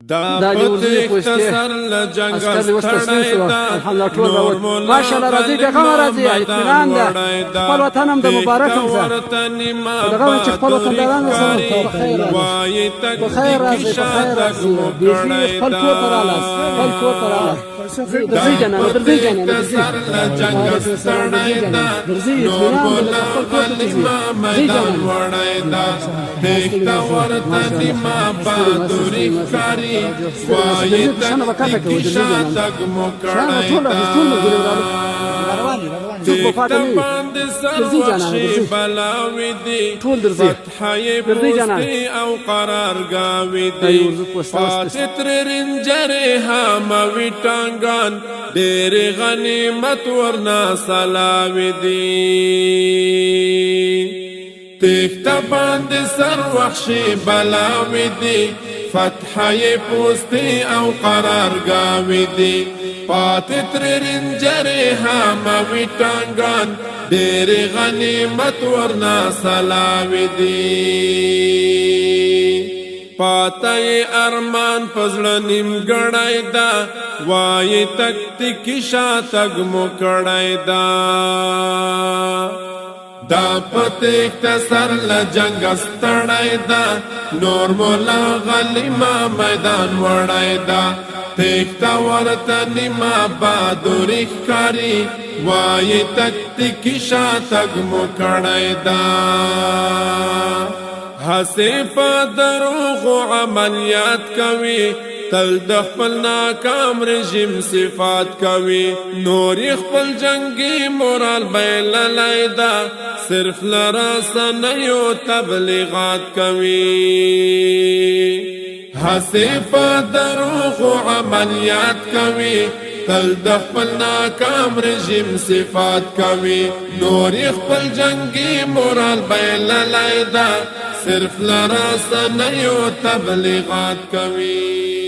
دا دې ورځې پوستې عسکر دې اوس تسلیم شو الحمدلله ټول راووت ماشاءالله راځئ بېغمه راځئ اطمینان ده خپل وطن هم د مبارک هم شه دغه وایي چې خپل وطندارانو سره په خیر راځئ په خیر راځئ بیخي خپل کور ته رالاست خپل کور ته رالاست درځئ جانانه درځئ جانانه درځئ درځئ اطمینان ده خپل کور ته ځئ ځئ جانانه وایي تک شاتګ مو کړی باندې سر وحشي بلاوي دي فتحې پوستې او قرارګاوي دي پاتې تر رنجرې هاموي ټانګان ډېرې غنیمت ورنا سلاوي دي تیخته باندې سر وحشي بلاوي دي فتحې پوستې او قرارګاوي دي پاتې تر رنجرې هاموي ټانګان ډېرې غنیمت ورنا سلاوي دي پاته ارمان په زړه نیمګړی ده وایي تکتیکي شاتګ مو کړی ده دا پتیک سر لجنگ ستړی دا نور مولا غلیما میدان وړی دا تیکتا ورته نیما بادوری ښکاري وایي تکتیکي شاتګ مو کړی دا هسې په دروغو عملیات کوي تل د خپل ناکام رژیم صفات کوي نور خپل جنگي مورال بایللی دا صرف لرسنیو تبلیغات کوي هسې په دروغو عملیات کوي تل د خپل ناکام رژیم صفات کوي نور خپل جنگي مورال بایللی دا صرف لرسنیو تبلیغات کوي